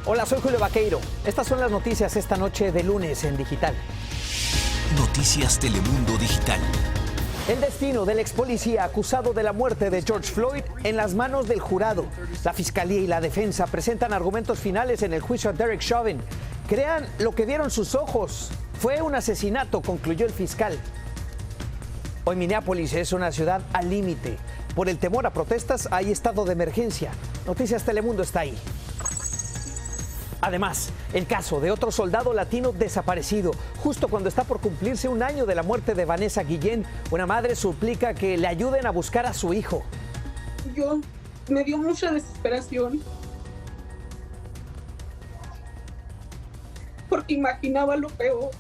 Hola, soy Julio Vaqueiro. Estas son las noticias esta noche de lunes en Digital. Noticias Telemundo Digital. El destino del ex policía acusado de la muerte de George Floyd en las manos del jurado. La fiscalía y la defensa presentan argumentos finales en el juicio a Derek Chauvin. Crean lo que vieron sus ojos. Fue un asesinato, concluyó el fiscal. Hoy Minneapolis es una ciudad al límite. Por el temor a protestas hay estado de emergencia. Noticias Telemundo está ahí. Además, el caso de otro soldado latino desaparecido. Justo cuando está por cumplirse un año de la muerte de Vanessa Guillén, una madre suplica que le ayuden a buscar a su hijo. Me dio mucha desesperación porque imaginaba lo peor.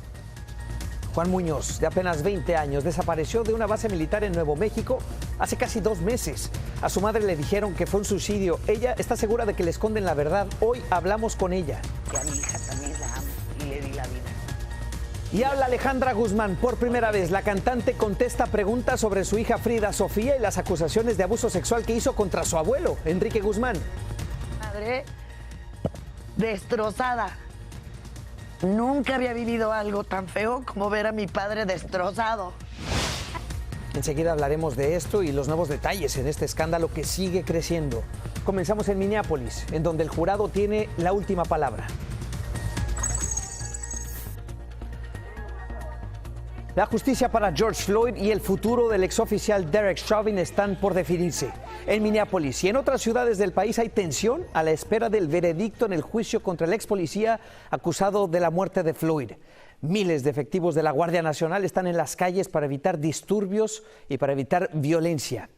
Juan Muñoz, de apenas 20 años, desapareció de una base militar en Nuevo México hace casi 2 meses. A su madre le dijeron que fue un suicidio. Ella está segura de que le esconden la verdad. Hoy hablamos con ella. Que a mi hija también la amo y le di la vida. Y habla Alejandra Guzmán. Por primera vez, la cantante contesta preguntas sobre su hija Frida Sofía y las acusaciones de abuso sexual que hizo contra su abuelo, Enrique Guzmán. Madre destrozada. Nunca había vivido algo tan feo como ver a mi padre destrozado. Enseguida hablaremos de esto y los nuevos detalles en este escándalo que sigue creciendo. Comenzamos en Minneapolis, en donde el jurado tiene la última palabra. La justicia para George Floyd y el futuro del exoficial Derek Chauvin están por definirse. En Minneapolis y en otras ciudades del país hay tensión a la espera del veredicto en el juicio contra el ex policía acusado de la muerte de Floyd. Miles de efectivos de la Guardia Nacional están en las calles para evitar disturbios y para evitar violencia.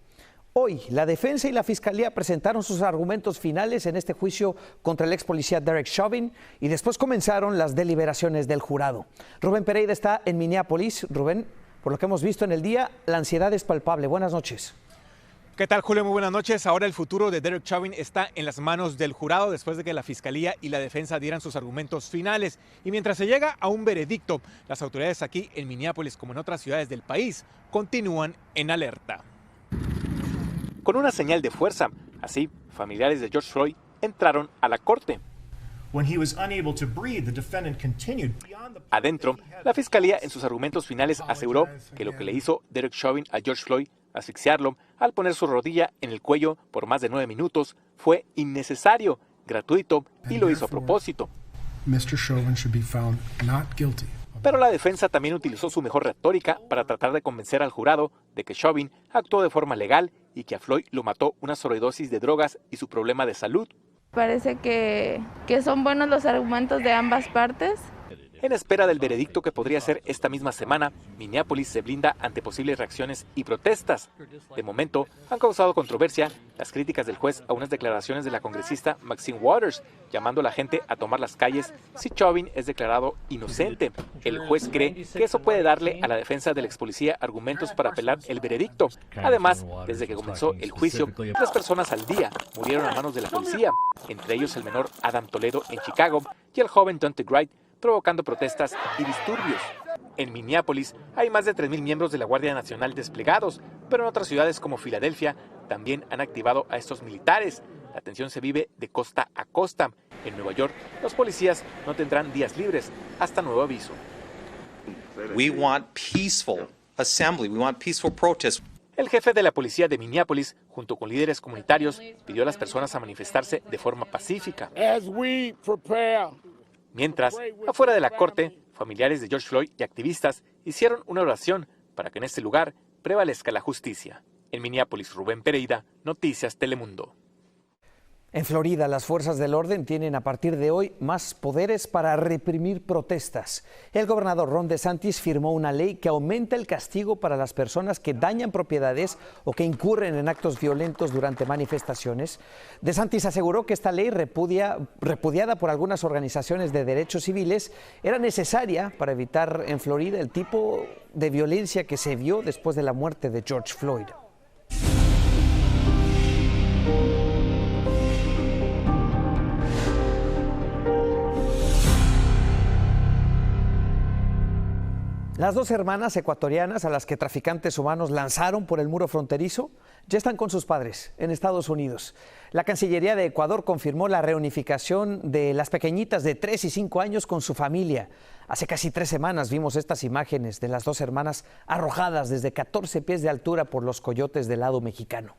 Hoy, la defensa y la fiscalía presentaron sus argumentos finales en este juicio contra el ex policía Derek Chauvin y después comenzaron las deliberaciones del jurado. Rubén Pereira está en Minneapolis. Rubén, por lo que hemos visto en el día, la ansiedad es palpable. Buenas noches. ¿Qué tal, Julio? Muy buenas noches. Ahora el futuro de Derek Chauvin está en las manos del jurado después de que la fiscalía y la defensa dieran sus argumentos finales. Y mientras se llega a un veredicto, las autoridades aquí en Minneapolis, como en otras ciudades del país, continúan en alerta. Con una señal de fuerza, así, familiares de George Floyd entraron a la corte. Adentro, la fiscalía en sus argumentos finales aseguró que lo que le hizo Derek Chauvin a George Floyd, asfixiarlo al poner su rodilla en el cuello por más de 9 minutos, fue innecesario, gratuito y lo hizo a propósito. Pero la defensa también utilizó su mejor retórica para tratar de convencer al jurado de que Chauvin actuó de forma legal y que a Floyd lo mató una sobredosis de drogas y su problema de salud. Parece que son buenos los argumentos de ambas partes. En espera del veredicto que podría ser esta misma semana, Minneapolis se blinda ante posibles reacciones y protestas. De momento, han causado controversia las críticas del juez a unas declaraciones de la congresista Maxine Waters, llamando a la gente a tomar las calles si Chauvin es declarado inocente. El juez cree que eso puede darle a la defensa del ex policía argumentos para apelar el veredicto. Además, desde que comenzó el juicio, 3 personas al día murieron a manos de la policía, entre ellos el menor Adam Toledo en Chicago y el joven Dante Wright, provocando protestas y disturbios. En Minneapolis hay más de 3,000 miembros de la Guardia Nacional desplegados, pero en otras ciudades como Filadelfia también han activado a estos militares. La tensión se vive de costa a costa. En Nueva York, los policías no tendrán días libres hasta nuevo aviso. We want peaceful assembly. We want peaceful protest. El jefe de la policía de Minneapolis, junto con líderes comunitarios, pidió a las personas a manifestarse de forma pacífica. Mientras, afuera de la corte, familiares de George Floyd y activistas hicieron una oración para que en este lugar prevalezca la justicia. En Minneapolis, Rubén Pereira, Noticias Telemundo. En Florida, las fuerzas del orden tienen a partir de hoy más poderes para reprimir protestas. El gobernador Ron DeSantis firmó una ley que aumenta el castigo para las personas que dañan propiedades o que incurren en actos violentos durante manifestaciones. DeSantis aseguró que esta ley, repudiada por algunas organizaciones de derechos civiles, era necesaria para evitar en Florida el tipo de violencia que se vio después de la muerte de George Floyd. Las dos hermanas ecuatorianas a las que traficantes humanos lanzaron por el muro fronterizo ya están con sus padres en Estados Unidos. La Cancillería de Ecuador confirmó la reunificación de las pequeñitas de 3 y 5 años con su familia. Hace casi 3 semanas vimos estas imágenes de las dos hermanas arrojadas desde 14 pies de altura por los coyotes del lado mexicano.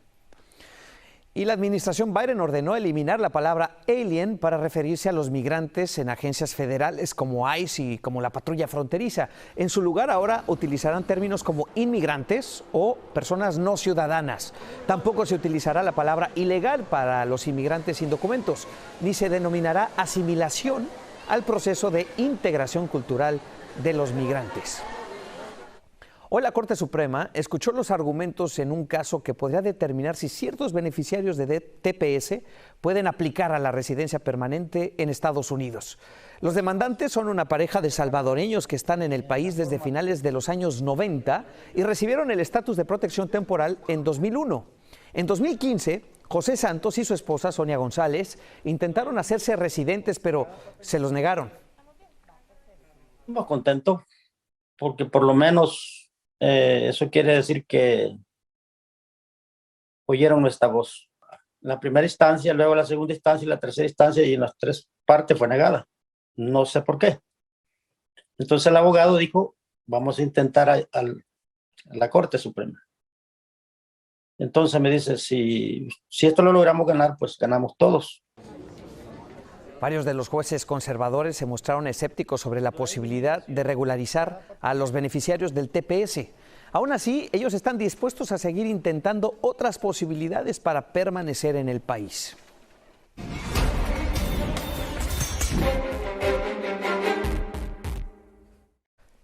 Y la administración Biden ordenó eliminar la palabra alien para referirse a los migrantes en agencias federales como ICE y como la patrulla fronteriza. En su lugar ahora utilizarán términos como inmigrantes o personas no ciudadanas. Tampoco se utilizará la palabra ilegal para los inmigrantes sin documentos, ni se denominará asimilación al proceso de integración cultural de los migrantes. Hoy la Corte Suprema escuchó los argumentos en un caso que podría determinar si ciertos beneficiarios de TPS pueden aplicar a la residencia permanente en Estados Unidos. Los demandantes son una pareja de salvadoreños que están en el país desde finales de los años 90 y recibieron el estatus de protección temporal en 2001. En 2015, José Santos y su esposa Sonia González intentaron hacerse residentes, pero se los negaron. Estamos contentos porque por lo menos eso quiere decir que oyeron nuestra voz. La primera instancia, luego la segunda instancia y la tercera instancia, y en las 3 partes fue negada. No sé por qué. Entonces el abogado dijo, vamos a intentar a la Corte Suprema. Entonces me dice, si esto lo logramos ganar, pues ganamos todos. Varios de los jueces conservadores se mostraron escépticos sobre la posibilidad de regularizar a los beneficiarios del TPS. Aún así, ellos están dispuestos a seguir intentando otras posibilidades para permanecer en el país.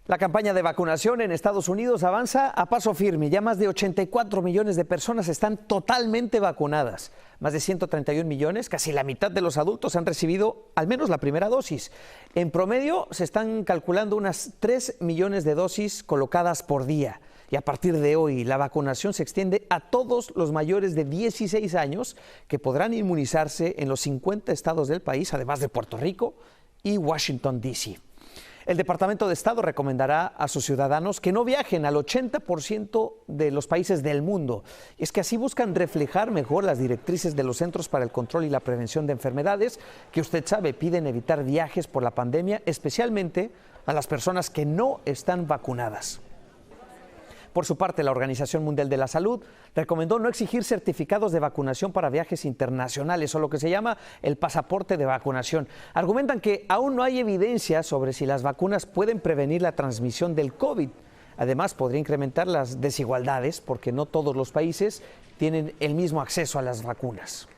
La campaña de vacunación en Estados Unidos avanza a paso firme. Ya más de 84 millones de personas están totalmente vacunadas. Más de 131 millones, casi la mitad de los adultos han recibido al menos la primera dosis. En promedio se están calculando unas 3 millones de dosis colocadas por día. Y a partir de hoy la vacunación se extiende a todos los mayores de 16 años que podrán inmunizarse en los 50 estados del país, además de Puerto Rico y Washington, D.C. El Departamento de Estado recomendará a sus ciudadanos que no viajen al 80% de los países del mundo. Es que así buscan reflejar mejor las directrices de los Centros para el Control y la Prevención de Enfermedades, que usted sabe piden evitar viajes por la pandemia, especialmente a las personas que no están vacunadas. Por su parte, la Organización Mundial de la Salud recomendó no exigir certificados de vacunación para viajes internacionales o lo que se llama el pasaporte de vacunación. Argumentan que aún no hay evidencia sobre si las vacunas pueden prevenir la transmisión del COVID. Además, podría incrementar las desigualdades porque no todos los países tienen el mismo acceso a las vacunas.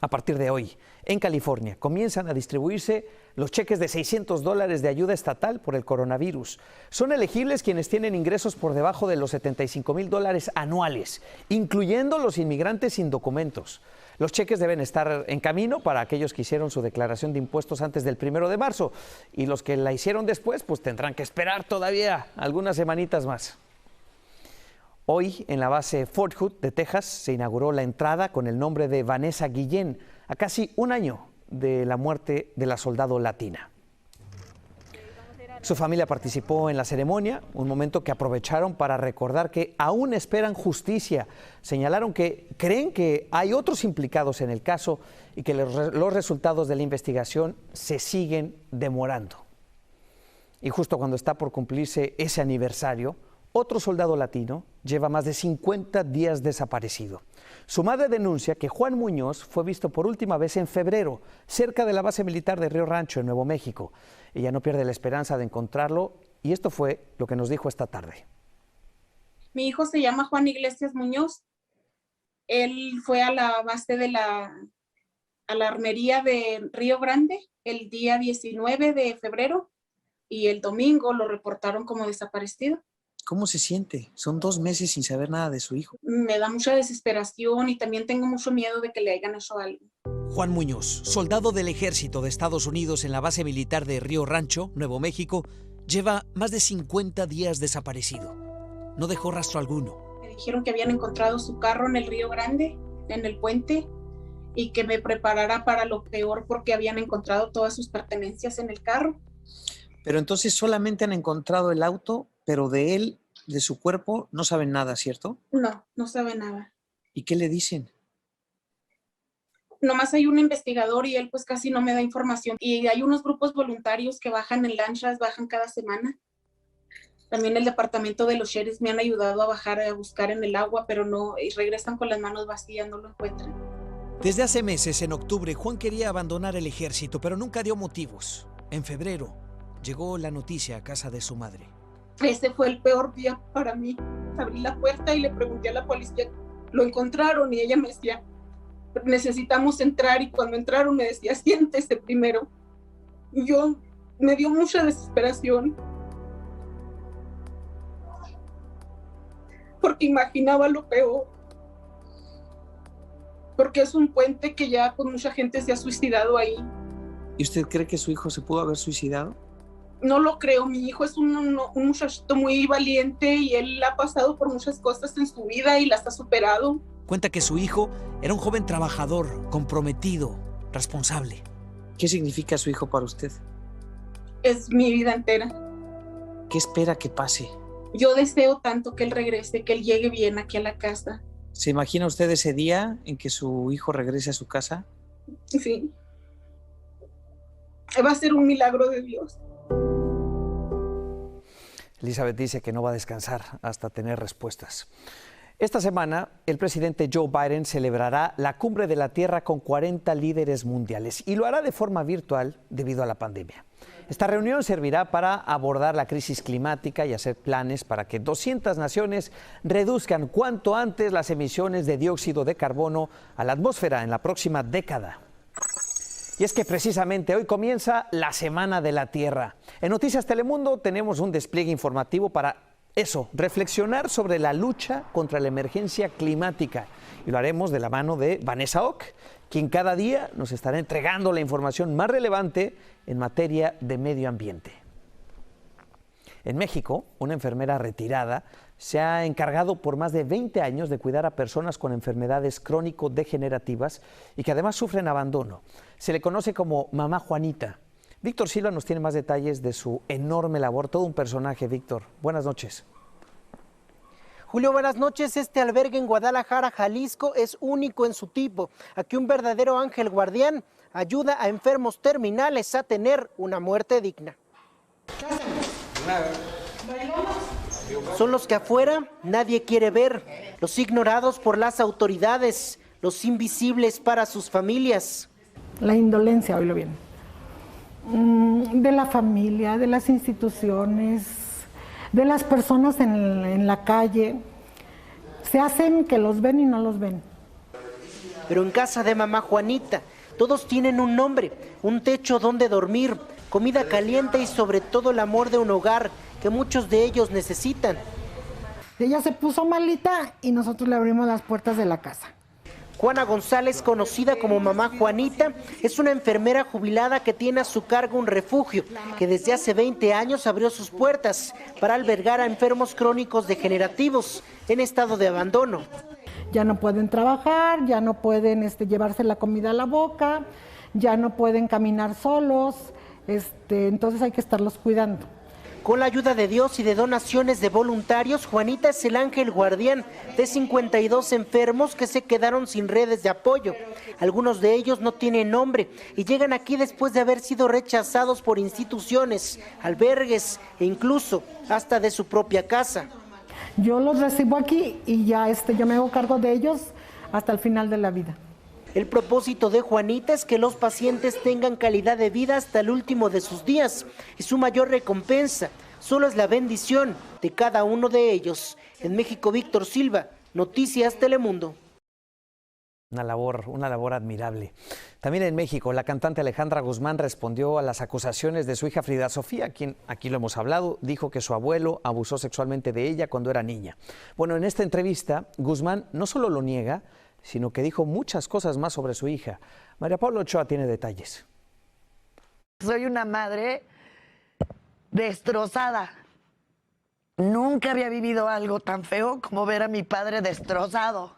A partir de hoy, en California, comienzan a distribuirse los cheques de $600 de ayuda estatal por el coronavirus. Son elegibles quienes tienen ingresos por debajo de los $75,000 anuales, incluyendo los inmigrantes sin documentos. Los cheques deben estar en camino para aquellos que hicieron su declaración de impuestos antes del 1 de marzo y los que la hicieron después pues tendrán que esperar todavía algunas semanitas más. Hoy, en la base Fort Hood de Texas, se inauguró la entrada con el nombre de Vanessa Guillén, a casi un año de la muerte de la soldado latina. Su familia participó en la ceremonia, un momento que aprovecharon para recordar que aún esperan justicia. Señalaron que creen que hay otros implicados en el caso y que los resultados de la investigación se siguen demorando. Y justo cuando está por cumplirse ese aniversario, otro soldado latino lleva más de 50 días desaparecido. Su madre denuncia que Juan Muñoz fue visto por última vez en febrero, cerca de la base militar de Río Rancho, en Nuevo México. Ella no pierde la esperanza de encontrarlo y esto fue lo que nos dijo esta tarde. Mi hijo se llama Juan Iglesias Muñoz. Él fue a la base a la armería de Río Grande el día 19 de febrero y el domingo lo reportaron como desaparecido. ¿Cómo se siente? Son 2 meses sin saber nada de su hijo. Me da mucha desesperación y también tengo mucho miedo de que le hayan hecho algo. Juan Muñoz, soldado del ejército de Estados Unidos en la base militar de Río Rancho, Nuevo México, lleva más de 50 días desaparecido. No dejó rastro alguno. Me dijeron que habían encontrado su carro en el Río Grande, en el puente, y que me preparara para lo peor porque habían encontrado todas sus pertenencias en el carro. Pero entonces solamente han encontrado el auto, pero de él, de su cuerpo, no saben nada, ¿cierto? No, no sabe nada. ¿Y qué le dicen? Nomás hay un investigador y él pues casi no me da información. Y hay unos grupos voluntarios que bajan en lanchas, bajan cada semana. También el departamento de los sheriffs me han ayudado a bajar a buscar en el agua, pero no, y regresan con las manos vacías, no lo encuentran. Desde hace meses, en octubre, Juan quería abandonar el ejército, pero nunca dio motivos. En febrero, llegó la noticia a casa de su madre. Ese fue el peor día para mí. Abrí la puerta y le pregunté a la policía, lo encontraron, y ella me decía, necesitamos entrar, y cuando entraron me decía, siéntese primero. Y yo, me dio mucha desesperación, porque imaginaba lo peor, porque es un puente que ya pues mucha gente se ha suicidado ahí. ¿Y usted cree que su hijo se pudo haber suicidado? No lo creo, mi hijo es un muchachito muy valiente y él ha pasado por muchas cosas en su vida y las ha superado. Cuenta que su hijo era un joven trabajador, comprometido, responsable. ¿Qué significa su hijo para usted? Es mi vida entera. ¿Qué espera que pase? Yo deseo tanto que él regrese, que él llegue bien aquí a la casa. ¿Se imagina usted ese día en que su hijo regrese a su casa? Sí. Va a ser un milagro de Dios. Elizabeth dice que no va a descansar hasta tener respuestas. Esta semana, el presidente Joe Biden celebrará la Cumbre de la Tierra con 40 líderes mundiales y lo hará de forma virtual debido a la pandemia. Esta reunión servirá para abordar la crisis climática y hacer planes para que 200 naciones reduzcan cuanto antes las emisiones de dióxido de carbono a la atmósfera en la próxima década. Y es que precisamente hoy comienza la Semana de la Tierra. En Noticias Telemundo tenemos un despliegue informativo para eso, reflexionar sobre la lucha contra la emergencia climática. Y lo haremos de la mano de Vanessa Ock, quien cada día nos estará entregando la información más relevante en materia de medio ambiente. En México, una enfermera retirada se ha encargado por más de 20 años de cuidar a personas con enfermedades crónico-degenerativas y que además sufren abandono. Se le conoce como Mamá Juanita. Víctor Silva nos tiene más detalles de su enorme labor, todo un personaje. Víctor, buenas noches. Julio, buenas noches. Este albergue en Guadalajara, Jalisco, es único en su tipo. Aquí un verdadero ángel guardián ayuda a enfermos terminales a tener una muerte digna. Son los que afuera nadie quiere ver, los ignorados por las autoridades, los invisibles para sus familias. La indolencia, oílo bien, de la familia, de las instituciones, de las personas en la calle, se hacen que los ven y no los ven. Pero en casa de Mamá Juanita, todos tienen un nombre, un techo donde dormir, comida caliente y sobre todo el amor de un hogar que muchos de ellos necesitan. Ella se puso malita y nosotros le abrimos las puertas de la casa. Juana González, conocida como Mamá Juanita, es una enfermera jubilada que tiene a su cargo un refugio que desde hace 20 años abrió sus puertas para albergar a enfermos crónicos degenerativos en estado de abandono. Ya no pueden trabajar, ya no pueden llevarse la comida a la boca, ya no pueden caminar solos, entonces hay que estarlos cuidando. Con la ayuda de Dios y de donaciones de voluntarios, Juanita es el ángel guardián de 52 enfermos que se quedaron sin redes de apoyo. Algunos de ellos no tienen nombre y llegan aquí después de haber sido rechazados por instituciones, albergues e incluso hasta de su propia casa. Yo los recibo aquí y ya yo me hago cargo de ellos hasta el final de la vida. El propósito de Juanita es que los pacientes tengan calidad de vida hasta el último de sus días y su mayor recompensa solo es la bendición de cada uno de ellos. En México, Víctor Silva, Noticias Telemundo. Una labor admirable. También en México, la cantante Alejandra Guzmán respondió a las acusaciones de su hija Frida Sofía, quien, aquí lo hemos hablado, dijo que su abuelo abusó sexualmente de ella cuando era niña. Bueno, en esta entrevista, Guzmán no solo lo niega, sino que dijo muchas cosas más sobre su hija. María Paula Ochoa tiene detalles. Soy una madre destrozada. Nunca había vivido algo tan feo como ver a mi padre destrozado.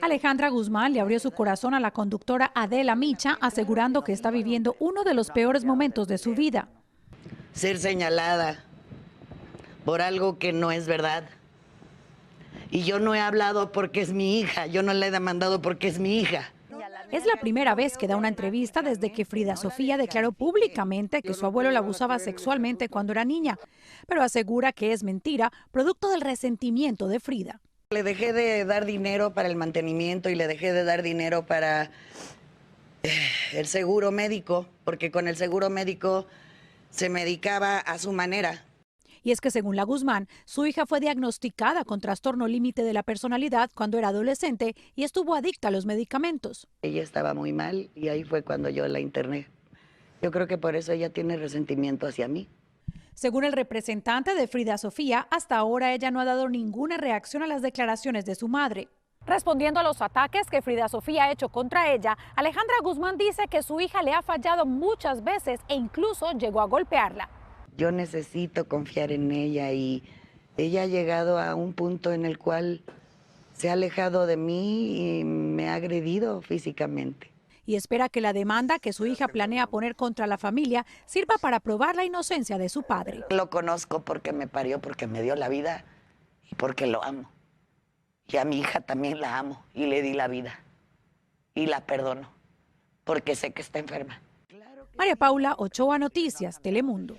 Alejandra Guzmán le abrió su corazón a la conductora Adela Micha, asegurando que está viviendo uno de los peores momentos de su vida. ser señalada por algo que no es verdad. Y yo no he hablado porque es mi hija, yo no la he demandado porque es mi hija. Es la primera vez que da una entrevista desde que Frida Sofía declaró públicamente que su abuelo la abusaba sexualmente cuando era niña, pero asegura que es mentira, producto del resentimiento de Frida. Le dejé de dar dinero para el mantenimiento y le dejé de dar dinero para el seguro médico, porque con el seguro médico se medicaba a su manera. Y es que según la Guzmán, su hija fue diagnosticada con trastorno límite de la personalidad cuando era adolescente y estuvo adicta a los medicamentos. Ella estaba muy mal y ahí fue cuando yo la interné. Yo creo que por eso ella tiene resentimiento hacia mí. Según el representante de Frida Sofía, hasta ahora ella no ha dado ninguna reacción a las declaraciones de su madre. Respondiendo a los ataques que Frida Sofía ha hecho contra ella, Alejandra Guzmán dice que su hija le ha fallado muchas veces e incluso llegó a golpearla. Yo necesito confiar en ella y ella ha llegado a un punto en el cual se ha alejado de mí y me ha agredido físicamente. Y espera que la demanda que su hija planea poner contra la familia sirva para probar la inocencia de su padre. Lo conozco porque me parió, porque me dio la vida y porque lo amo. Y a mi hija también la amo y le di la vida y la perdono porque sé que está enferma. María Paula Ochoa, Noticias, Telemundo.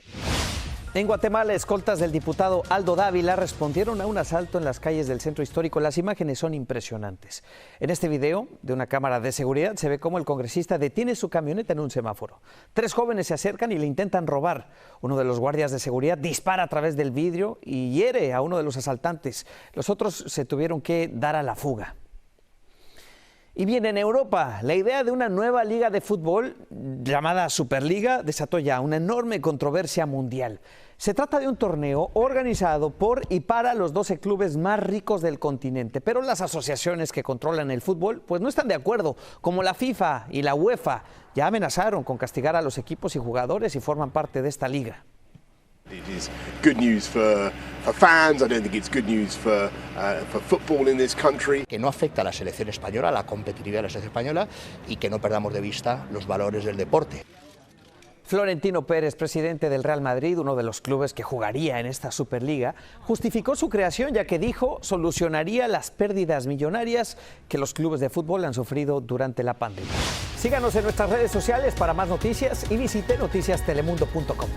En Guatemala, escoltas del diputado Aldo Dávila respondieron a un asalto en las calles del centro histórico. Las imágenes son impresionantes. En este video de una cámara de seguridad se ve cómo el congresista detiene su camioneta en un semáforo. 3 jóvenes se acercan y le intentan robar. Uno de los guardias de seguridad dispara a través del vidrio y hiere a uno de los asaltantes. Los otros se tuvieron que dar a la fuga. Y bien, en Europa, la idea de una nueva liga de fútbol llamada Superliga desató ya una enorme controversia mundial. Se trata de un torneo organizado por y para los 12 clubes más ricos del continente, pero las asociaciones que controlan el fútbol pues no están de acuerdo, como la FIFA y la UEFA. Ya amenazaron con castigar a los equipos y jugadores si forman parte de esta liga. It is good news for fans. I don't think it's good news for football in this country. Que no afecta a la selección española, a la competitividad de la selección española y que no perdamos de vista los valores del deporte. Florentino Pérez, presidente del Real Madrid, uno de los clubes que jugaría en esta Superliga, justificó su creación ya que dijo solucionaría las pérdidas millonarias que los clubes de fútbol han sufrido durante la pandemia. Síganos en nuestras redes sociales para más noticias y visite noticiastelemundo.com.